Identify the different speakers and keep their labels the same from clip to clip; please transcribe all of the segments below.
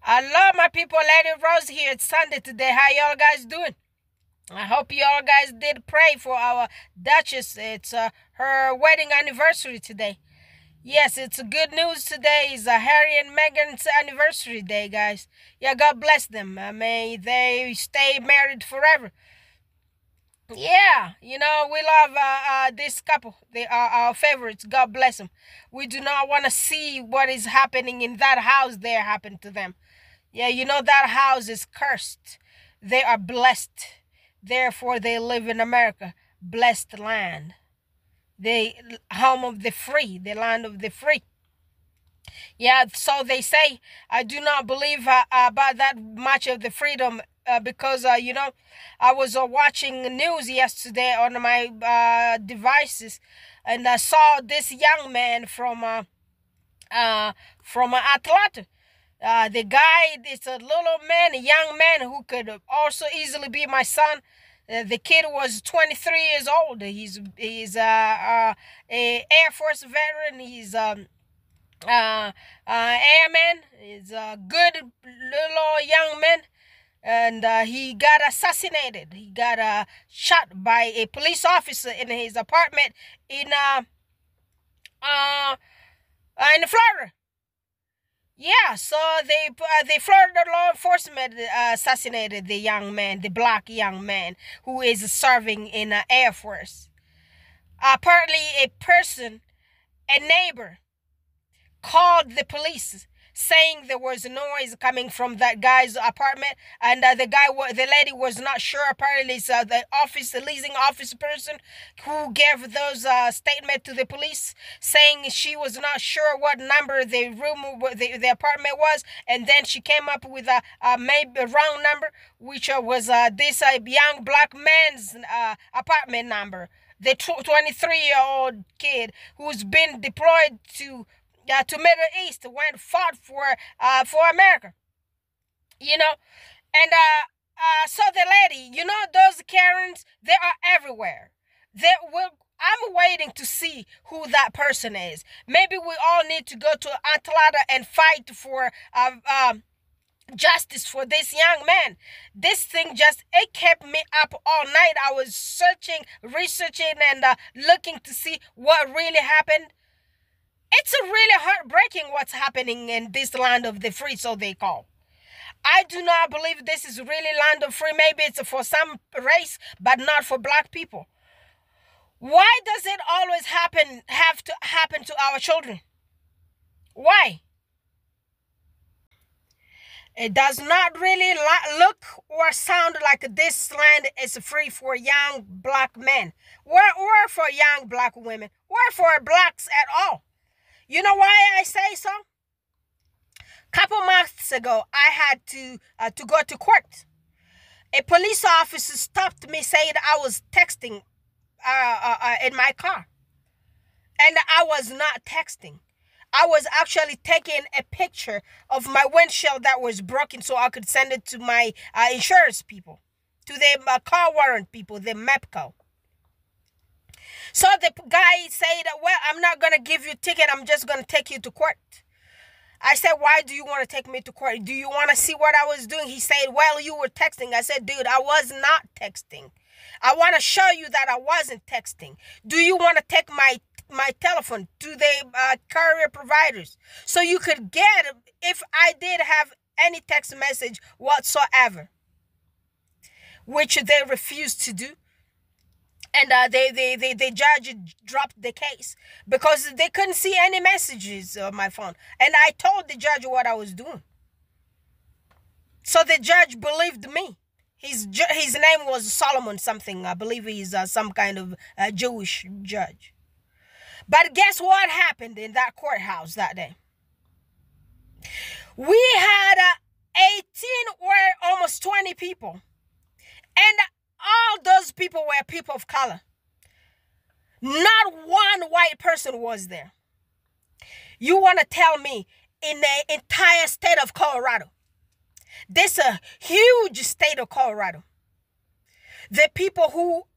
Speaker 1: I love my people. Lady Rose here. It's Sunday today. How y'all guys doing? I hope y'all guys did pray for our Duchess. It's her wedding anniversary today. Yes, it's good news today. It's Harry and Meghan's anniversary day, guys. Yeah, God bless them. May they stay married forever. Yeah, we love this couple. They are our favorites. God bless them. We do not want to see what is happening in that house there happen to them. Yeah, that house is cursed. They are blessed. Therefore, they live in America, blessed land. The home of the free, the land of the free. Yeah, so they say. I do not believe about that much of the freedom because, I was watching news yesterday on my devices, and I saw this young man from Atlanta. The guy is a little man, a young man who could also easily be my son. The kid was 23 years old. He's a Air Force veteran. He's airman. He's a good little young man, and he got assassinated. He got shot by a police officer in his apartment in Florida. Yeah, so the Florida law enforcement assassinated the young man, the black young man who is serving in the Air Force. Apparently, a neighbor, called the police saying there was noise coming from that guy's apartment, and the lady was not sure. Apparently, it's the leasing office person who gave those statement to the police, saying she was not sure what number the room, the apartment was, and then she came up with a maybe a wrong number, which was this young black man's apartment number. The 23-year-old kid who's been deployed to Middle East, went fought for America, and so the lady, those Karens, they are everywhere. I'm waiting to see who that person is. Maybe we all need to go to Atlanta and fight for justice for this young man. This thing it kept me up all night. I was researching, and looking to see what really happened. It's a really heartbreaking what's happening in this land of the free, so they call. I do not believe this is really land of free. Maybe it's for some race, but not for black people. Why does it always have to happen to our children? Why? It does not really look or sound like this land is free for young black men, or for young black women, or for blacks at all. You know why I say so? Couple months ago, I had to go to court. A police officer stopped me, saying I was texting in my car, and I was not texting. I was actually taking a picture of my windshield that was broken, so I could send it to my insurance people, to the car warrant people, the MEPCO. So the guy said, well, I'm not going to give you a ticket. I'm just going to take you to court. I said, why do you want to take me to court? Do you want to see what I was doing? He said, well, you were texting. I said, dude, I was not texting. I want to show you that I wasn't texting. Do you want to take my telephone to the carrier providers so you could get if I did have any text message whatsoever? Which they refused to do. And the judge dropped the case because they couldn't see any messages on my phone. And I told the judge what I was doing. So the judge believed me. His name was Solomon something. I believe he's some kind of Jewish judge. But guess what happened in that courthouse that day? We had 18 or almost 20 people. And all those people were people of color. Not one white person was there. You want to tell me in the entire state of Colorado, this is a huge state of Colorado, the people who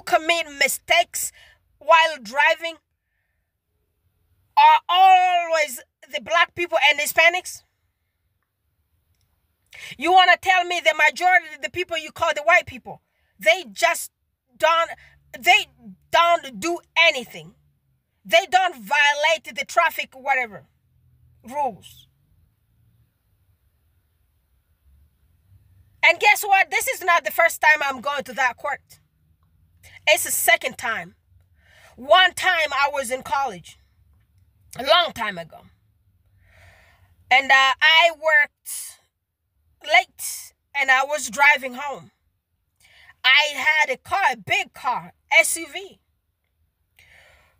Speaker 1: commit mistakes while driving are always the black people and Hispanics? You want to tell me the majority of the people you call the white people, they don't do anything. They don't violate the traffic, whatever, rules. And guess what? This is not the first time I'm going to that court. It's the second time. One time I was in college, a long time ago. And I worked late and I was driving home. I had a car, a big car, SUV.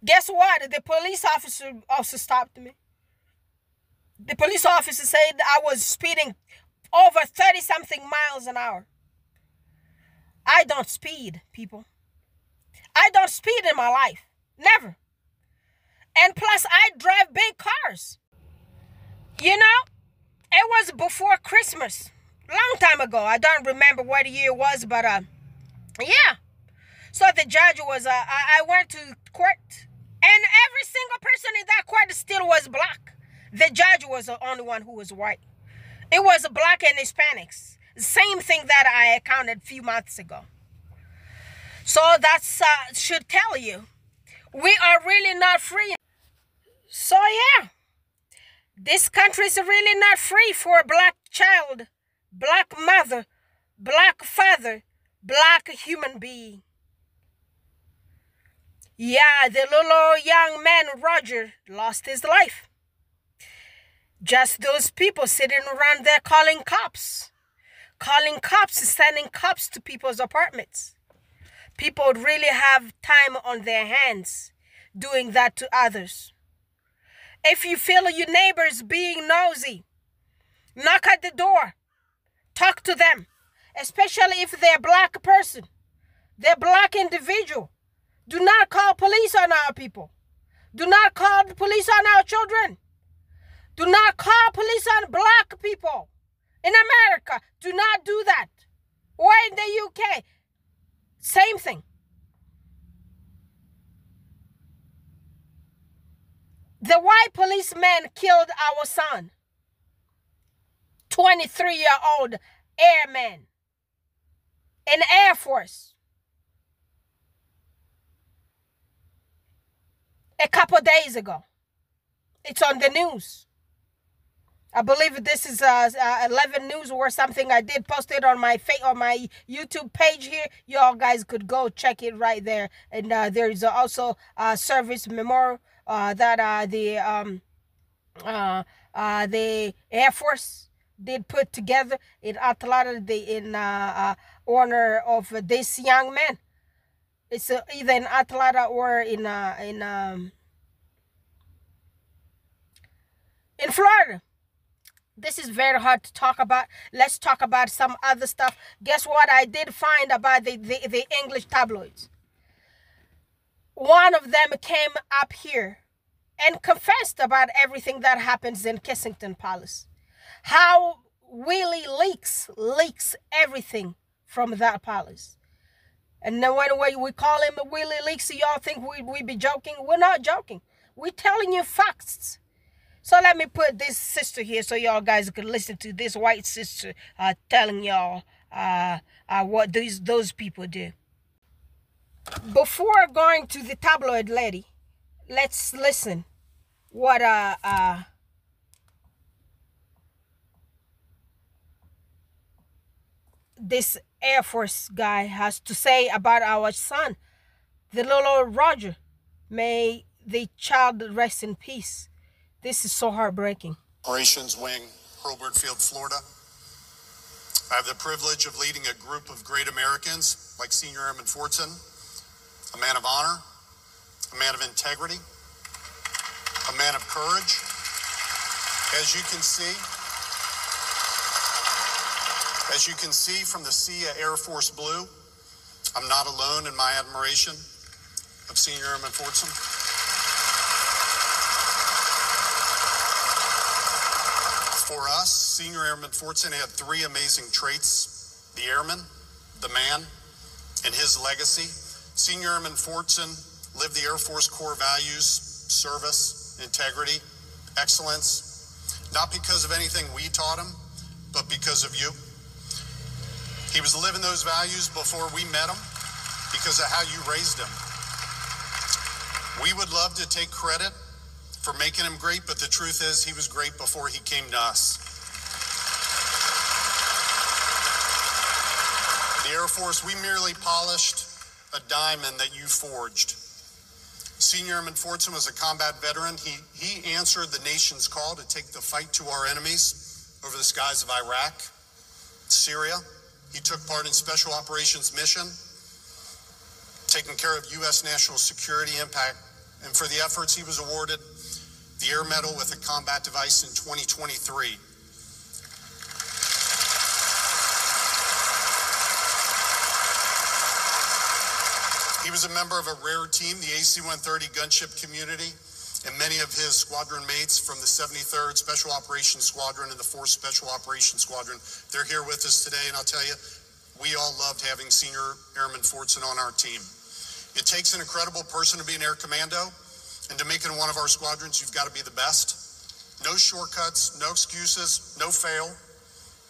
Speaker 1: Guess what? The police officer also stopped me. The police officer said I was speeding over 30-something miles an hour. I don't speed, people. I don't speed in my life. Never. And plus, I drive big cars. You know, it was before Christmas. Long time ago. I don't remember what year it was, but yeah. So the judge was, I went to court, and every single person in that court still was black. The judge was the only one who was white. It was black and Hispanics. Same thing that I accounted a few months ago. So that's should tell you, we are really not free. So yeah, this country is really not free for a black child, black mother, black father, black human being. Yeah, the little young man, Roger, lost his life. Just those people sitting around there calling cops, sending cops to people's apartments. People really have time on their hands doing that to others. If you feel your neighbors being nosy, knock at the door, talk to them, especially if they're a black person, they're a black individual. Do not call police on our people. Do not call the police on our children. Do not call police on black people. In America, do not do that. Or in the UK, same thing. The white policeman killed our son. 23-year-old airman in Air Force. A couple days ago. It's on the news. I believe this is 11 News or something. I did post it on my YouTube page here. You all guys could go check it right there. And there is also a service memorial that the Air Force did put together in Atlanta in honor of this young man. It's either in Atlanta or in Florida. This is very hard to talk about. Let's talk about some other stuff. Guess what I did find about the English tabloids? One of them came up here and confessed about everything that happens in Kensington Palace. How Willie leaks everything from that palace. And then when we call him Willie Leaks, y'all think we be joking? We're not joking. We're telling you facts. So let me put this sister here so y'all guys can listen to this white sister telling y'all what those people do. Before going to the tabloid lady, let's listen what this Air Force guy has to say about our son, the little Roger. May the child rest in peace. This is so heartbreaking.
Speaker 2: Operations Wing, Hurlburt Field, Florida. I have the privilege of leading a group of great Americans like Senior Airman Fortson, a man of honor, a man of integrity, a man of courage. As you can see from the sea of Air Force Blue, I'm not alone in my admiration of Senior Airman Fortson. For us, Senior Airman Fortson had three amazing traits: the airman, the man, and his legacy. Senior Airman Fortson lived the Air Force core values: service, integrity, excellence, not because of anything we taught him, but because of you. He was living those values before we met him because of how you raised him. We would love to take credit for making him great, but the truth is he was great before he came to us. The Air Force, we merely polished a diamond that you forged. Senior Airman Fortson was a combat veteran. He answered the nation's call to take the fight to our enemies over the skies of Iraq, Syria. He took part in Special Operations mission, taking care of U.S. national security impact. And for the efforts, he was awarded the Air Medal with a combat device in 2023. He was a member of a rare team, the AC-130 gunship community, and many of his squadron mates from the 73rd Special Operations Squadron and the 4th Special Operations Squadron. They're here with us today, and I'll tell you, we all loved having Senior Airman Fortson on our team. It takes an incredible person to be an air commando, and to make it in one of our squadrons, you've got to be the best. No shortcuts, no excuses, no fail.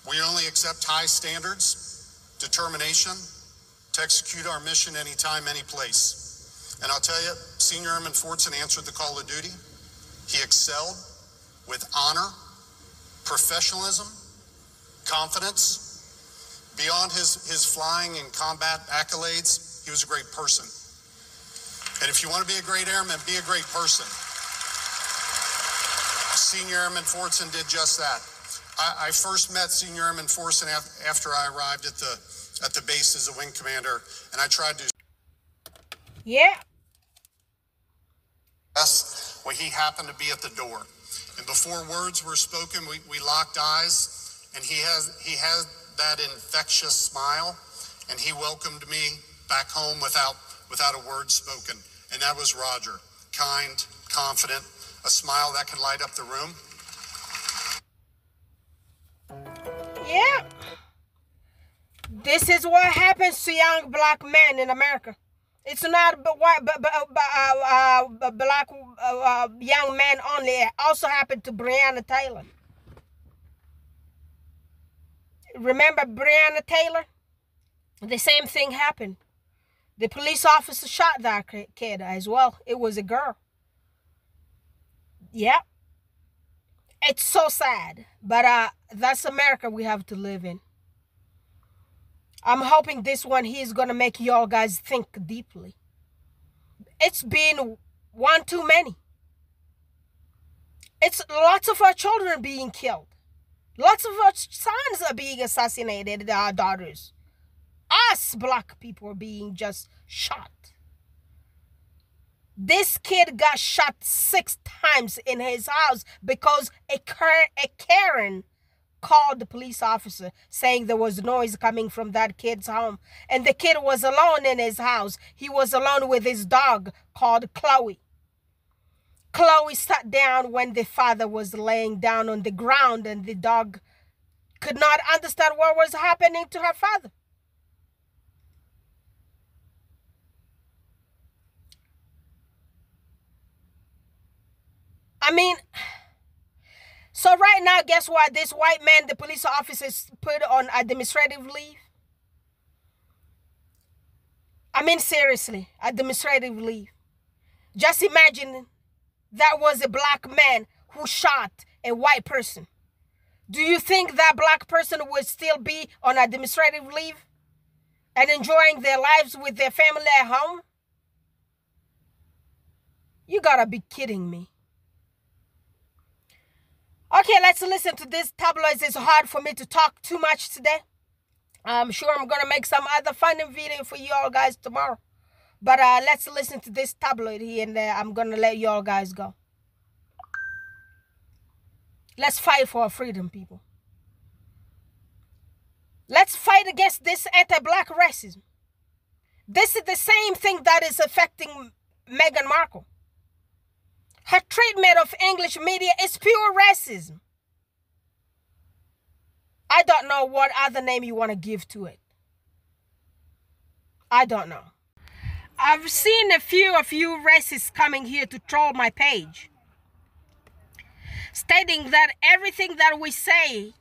Speaker 2: We only accept high standards, determination, to execute our mission anytime, any place. And I'll tell you, Senior Airman Fortson answered the call of duty. He excelled with honor, professionalism, confidence. Beyond his flying and combat accolades, he was a great person. And if you want to be a great airman, be a great person. Senior Airman Fortson did just that. I first met Senior Airman Fortson after I arrived at the base as a wing commander, and I tried to.
Speaker 1: Yeah.
Speaker 2: Well, he happened to be at the door, and before words were spoken, we locked eyes, and he had that infectious smile, and he welcomed me back home without a word spoken. And that was Roger. Kind, confident, a smile that can light up the room.
Speaker 1: Yeah. This is what happens to young black men in America. It's not black young men only. It also happened to Breonna Taylor. Remember Breonna Taylor? The same thing happened. The police officer shot that kid as well. It was a girl. Yeah. It's so sad. But that's America we have to live in. I'm hoping this one here is going to make y'all guys think deeply. It's been one too many. It's lots of our children being killed. Lots of our sons are being assassinated, our daughters. Us black people are being just shot. This kid got shot 6 times in his house because a Karen called the police officer saying there was noise coming from that kid's home. And the kid was alone in his house. He was alone with his dog called Chloe. Chloe sat down when the father was laying down on the ground, and the dog could not understand what was happening to her father. I mean, so right now, guess what? This white man, the police officers put on administrative leave. I mean, seriously, administrative leave. Just imagine that was a black man who shot a white person. Do you think that black person would still be on administrative leave and enjoying their lives with their family at home? You gotta be kidding me. Okay, let's listen to this. Tabloids. It's hard for me to talk too much today. I'm sure I'm going to make some other funny video for you all guys tomorrow. But let's listen to this tabloid here, and I'm going to let you all guys go. Let's fight for our freedom, people. Let's fight against this anti-black racism. This is the same thing that is affecting Meghan Markle. Her treatment of English media is pure racism. I don't know what other name you want to give to it. I don't know. I've seen a few of you racists coming here to troll my page. stating that everything that we say,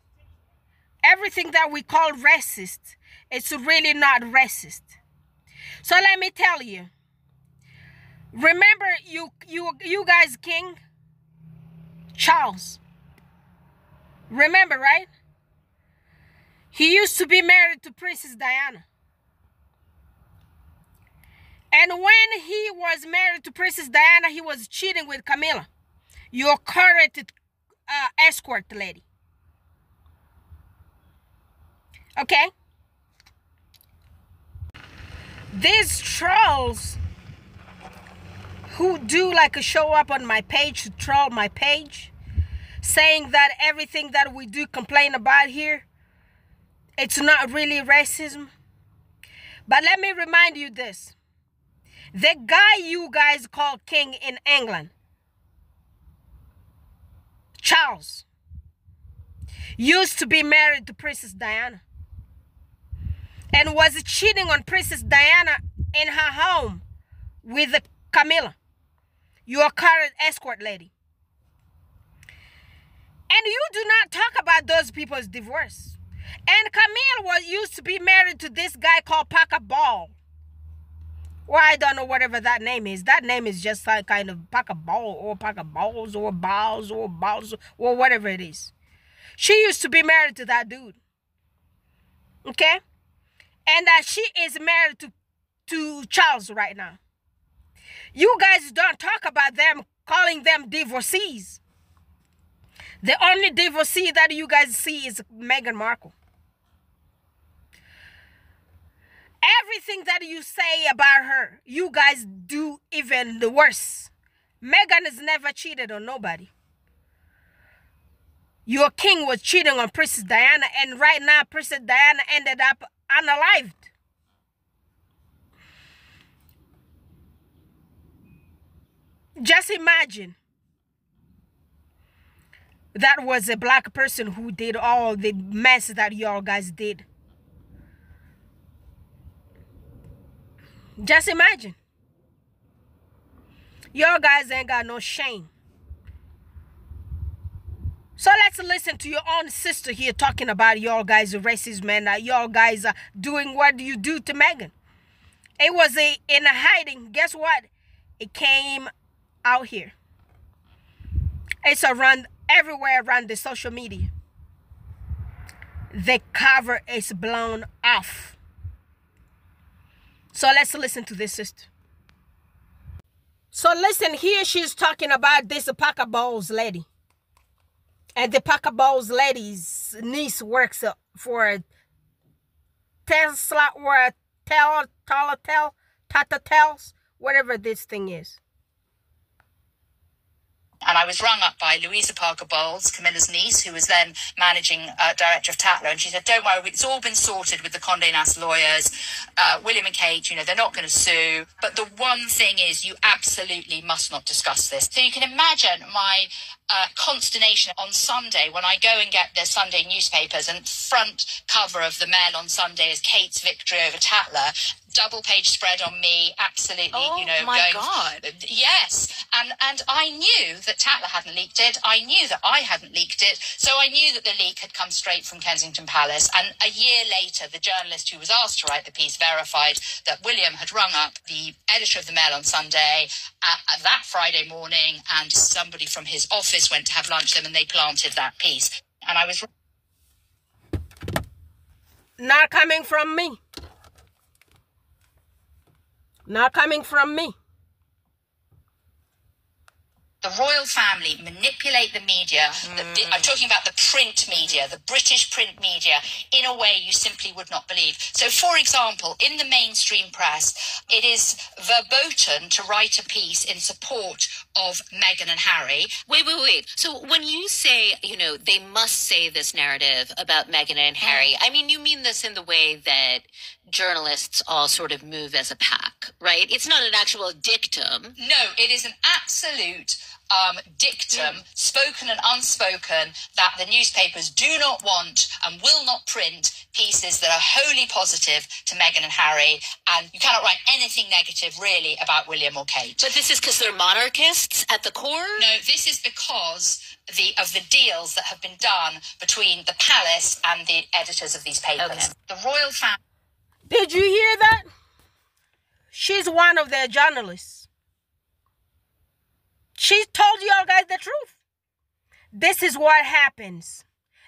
Speaker 1: everything that we call racist, it's really not racist. So let me tell you. Remember you guys, King Charles. Remember, right? He used to be married to Princess Diana. And when he was married to Princess Diana, he was cheating with Camilla, your current escort lady. Okay? These trolls who do like a show up on my page to troll my page, saying that everything that we do complain about here, it's not really racism. But let me remind you this. The guy you guys call king in England, Charles, used to be married to Princess Diana and was cheating on Princess Diana in her home with Camilla, your current escort lady. And you do not talk about those people's divorce. And Camille used to be married to this guy called Paca Ball. Well, I don't know whatever that name is. That name is just like kind of Paca Ball or Paca Balls or Balls or Balls or whatever it is. She used to be married to that dude. Okay? And she is married to Charles right now. You guys don't talk about them, calling them divorcees. The only divorcee that you guys see is Meghan Markle. Everything that you say about her, you guys do even the worse. Meghan has never cheated on nobody. Your king was cheating on Princess Diana, and right now Princess Diana ended up unalived. Just imagine that was a black person who did all the mess that y'all guys did. Just imagine. Y'all guys ain't got no shame. So let's listen to your own sister here talking about y'all guys racism and y'all guys are doing what you do to Meghan. It was in a hiding. Guess what? It came out here. It's around everywhere around the social media. The cover is blown off. So let's listen to this sister. So listen, here she's talking about this Paca Bowles lady. And the Paca Bowles lady's niece works for Tesla or Tata-Tels, whatever this thing is.
Speaker 3: And I was rung up by Louisa Parker Bowles, Camilla's niece, who was then managing director of Tatler. And she said, don't worry, it's all been sorted with the Condé Nast lawyers. William and Kate, they're not going to sue. But the one thing is you absolutely must not discuss this. So you can imagine my consternation on Sunday when I go and get the Sunday newspapers and front cover of the Mail on Sunday is Kate's victory over Tatler. Double page spread on me, absolutely,
Speaker 4: my God.
Speaker 3: Yes. And I knew that Tatler hadn't leaked it. I knew that I hadn't leaked it. So I knew that the leak had come straight from Kensington Palace. And a year later, the journalist who was asked to write the piece verified that William had rung up the editor of the Mail on Sunday that Friday morning, and somebody from his office went to have lunch with them and they planted that piece. And I was...
Speaker 1: Not coming from me. Not coming from me.
Speaker 3: The royal family manipulate the media. I'm talking about the print media, the British print media, in a way you simply would not believe. So, for example, in the mainstream press, it is verboten to write a piece in support of Meghan and Harry.
Speaker 4: Wait. So when you say, they must say this narrative about Meghan and Harry, I mean, you mean this in the way that journalists all sort of move as a pack, right? It's not an actual dictum.
Speaker 3: No, it is an absolute dictum, spoken and unspoken, that the newspapers do not want and will not print pieces that are wholly positive to Meghan and Harry, and you cannot write anything negative really about William or Kate.
Speaker 4: But this is because they're monarchists at the core?
Speaker 3: No, this is because of the deals that have been done between the palace and the editors of these papers. Okay. The royal family.
Speaker 1: Did you hear that? She's one of their journalists. She told y'all guys the truth. This is what happens.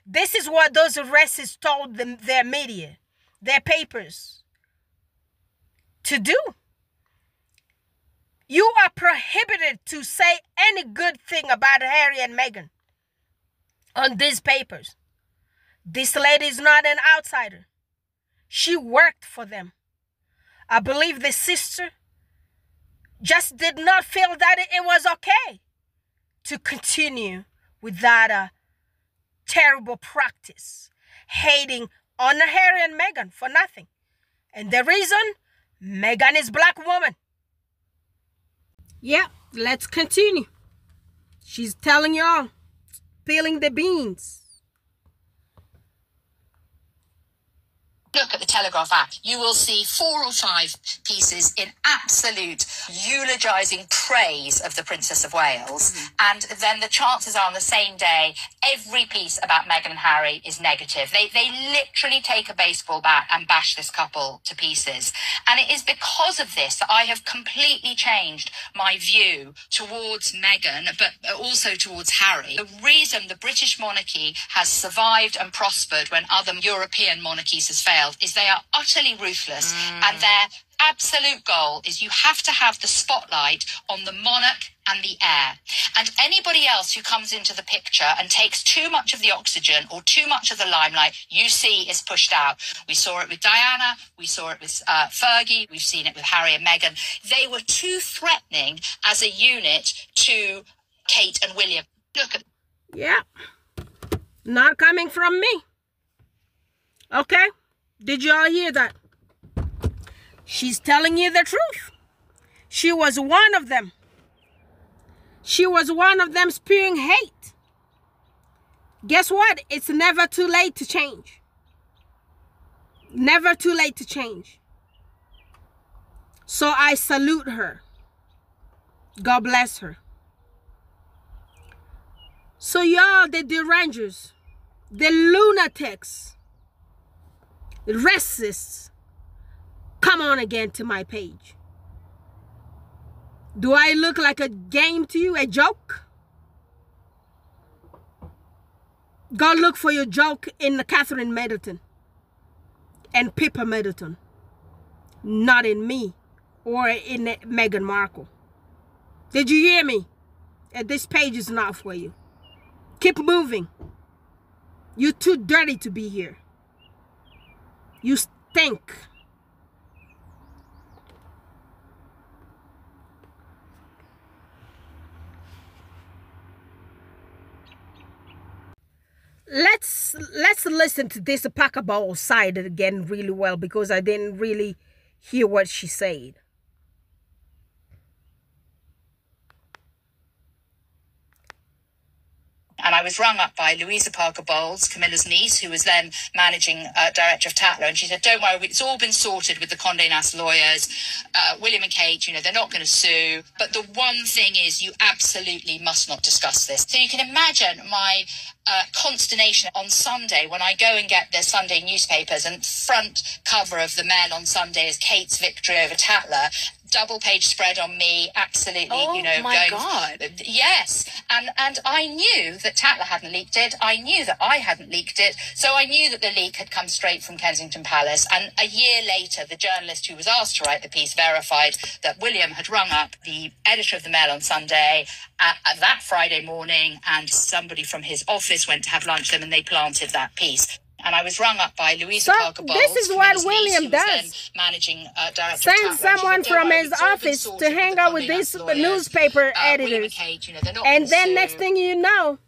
Speaker 1: This is what those arrests told them, their media, their papers to do. You are prohibited to say any good thing about Harry and Meghan on these papers. This lady is not an outsider. She worked for them. I believe the sister just did not feel that it was okay to continue with that terrible practice, hating on Harry and Meghan for nothing. And the reason, Meghan is a black woman. Yeah, let's continue. She's telling y'all, spilling the beans.
Speaker 3: Look at the Telegraph app, you will see 4 or 5 pieces in absolute eulogising praise of the Princess of Wales. And then the chances are on the same day, every piece about Meghan and Harry is negative. They literally take a baseball bat and bash this couple to pieces. And it is because of this that I have completely changed my view towards Meghan, but also towards Harry. The reason the British monarchy has survived and prospered when other European monarchies has failed is they are utterly ruthless, and their absolute goal is you have to have the spotlight on the monarch and the heir. And anybody else who comes into the picture and takes too much of the oxygen or too much of the limelight, you see is pushed out. We saw it with Diana, we saw it with Fergie, we've seen it with Harry and Meghan. They were too threatening as a unit to Kate and William. Look at...
Speaker 1: Yeah, not coming from me. Okay? Did y'all hear that? She's telling you the truth. She was one of them. She was one of them spewing hate. Guess what? It's never too late to change. Never too late to change. So I salute her. God bless her. So y'all, the derangers, the lunatics, the racists, come on again to my page. Do I look like a game to you, a joke? Go look for your joke in the Catherine Middleton and Pippa Middleton, not in me or in Meghan Markle. Did you hear me? And this page is not for you. Keep moving. You're too dirty to be here. You stink. Let's listen to this Packaball side again really well, because I didn't really hear what she said.
Speaker 3: And I was rung up by Louisa Parker Bowles, Camilla's niece, who was then managing director of Tatler. And she said, don't worry, it's all been sorted with the Condé Nast lawyers. William and Kate, they're not going to sue. But the one thing is, you absolutely must not discuss this. So you can imagine my consternation on Sunday when I go and get the Sunday newspapers, and front cover of the Mail on Sunday is Kate's victory over Tatler. Double page spread on me, absolutely,
Speaker 4: my God.
Speaker 3: Yes. And I knew that Tatler hadn't leaked it. I knew that I hadn't leaked it. So I knew that the leak had come straight from Kensington Palace. And a year later, the journalist who was asked to write the piece verified that William had rung up the editor of the Mail on Sunday at that Friday morning, and somebody from his office went to have lunch with them, and they planted that piece. And I was rung up by Louisa Parker Bowles.
Speaker 1: This is what William does.
Speaker 3: Managing director.
Speaker 1: Send someone from his office to hang out with these newspaper editors. And then next thing you know,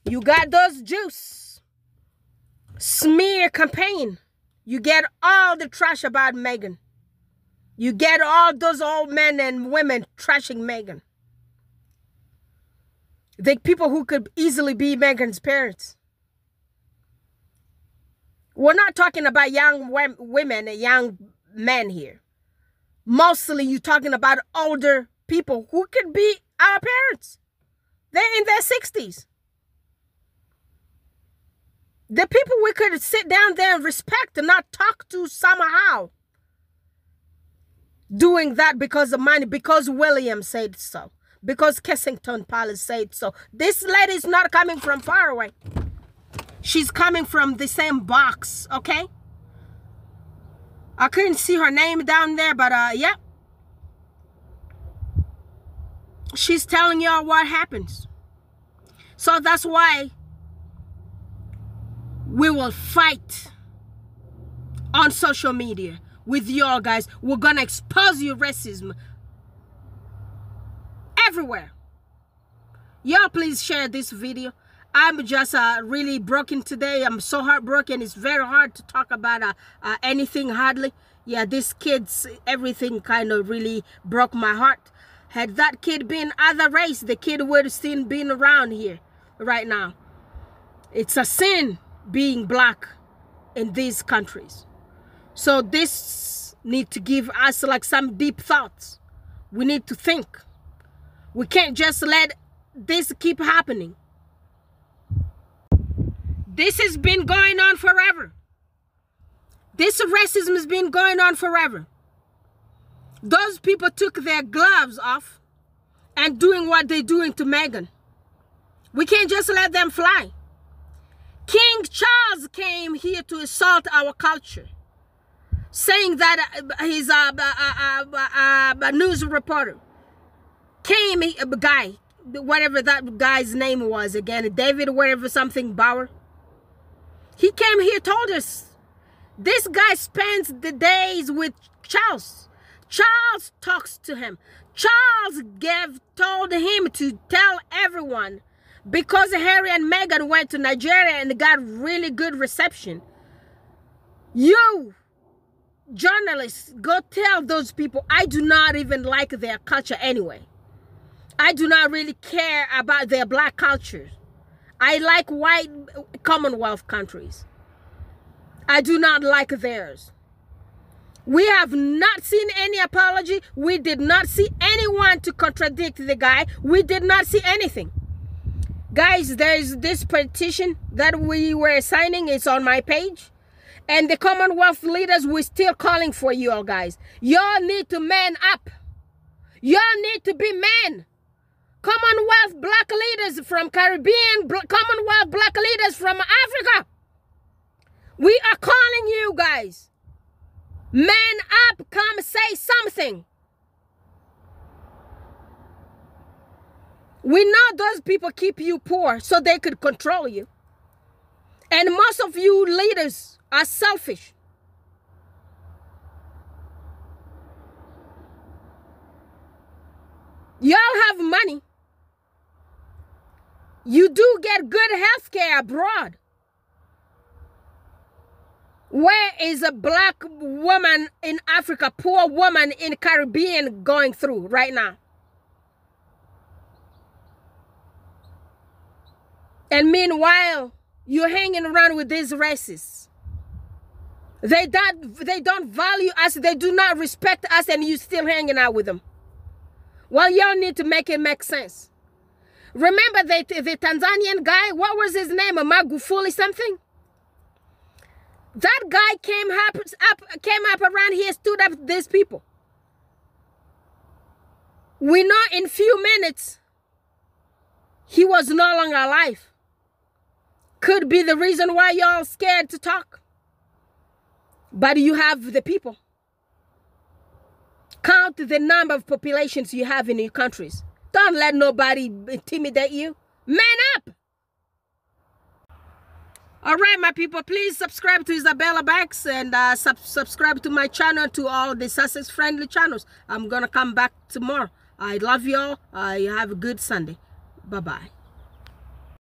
Speaker 1: you got those juice. Smear campaign. You get all the trash about Meghan. You get all those old men and women trashing Meghan. The people who could easily be Meghan's parents. We're not talking about young women and young men here. Mostly you're talking about older people who could be our parents. They're in their 60s. The people we could sit down there and respect and not talk to somehow. Doing that because of money, because William said so. Because Kensington Palace said so. This lady is not coming from far away. She's coming from the same box, okay? I couldn't see her name down there, but yeah. She's telling y'all what happens. So that's why we will fight on social media with y'all guys. We're gonna expose your racism everywhere. Y'all please share this video. I'm just really broken today. I'm so heartbroken. It's very hard to talk about anything hardly. Yeah, this kid's everything kind of really broke my heart. Had that kid been other race, the kid would have still been around here right now. It's a sin being black in these countries. So this need to give us like some deep thoughts. We need to think. We can't just let this keep happening. This has been going on forever. This racism has been going on forever. Those people took their gloves off and doing what they're doing to Meghan. We can't just let them fly. King Charles came here to assault our culture, saying that he's a news reporter. Came, a guy, whatever that guy's name was again, David, whatever something Bauer. He came here, told us. This guy spends the days with Charles. Charles talks to him. Charles told him to tell everyone, because Harry and Meghan went to Nigeria and got really good reception. You, journalists, go tell those people, I do not even like their culture anyway. I do not really care about their black culture. I like white Commonwealth countries. I do not like theirs. We have not seen any apology. We did not see anyone to contradict the guy. We did not see anything. Guys, there's this petition that we were signing. It's on my page. And the Commonwealth leaders, we're still calling for you all guys. Y'all need to man up. Y'all need to be men. Commonwealth black leaders from Caribbean, Commonwealth black leaders from Africa. We are calling you guys. Man up, come say something. We know those people keep you poor so they could control you. And most of you leaders are selfish. Y'all have money. You do get good health care abroad. Where is a black woman in Africa, poor woman in Caribbean going through right now? And meanwhile, you're hanging around with these racists. They don't value us. They do not respect us, and you still hanging out with them. Well, y'all need to make it make sense. Remember the Tanzanian guy? What was his name? Magufuli something? That guy came up around here, stood up to these people. We know in few minutes he was no longer alive. Could be the reason why y'all scared to talk. But you have the people. Count the number of populations you have in your countries. Don't let nobody intimidate you. Man up! All right, my people, please subscribe to Isabella Banks and subscribe to my channel, to all the Sussex-friendly channels. I'm going to come back tomorrow. I love y'all. You have a good Sunday. Bye-bye.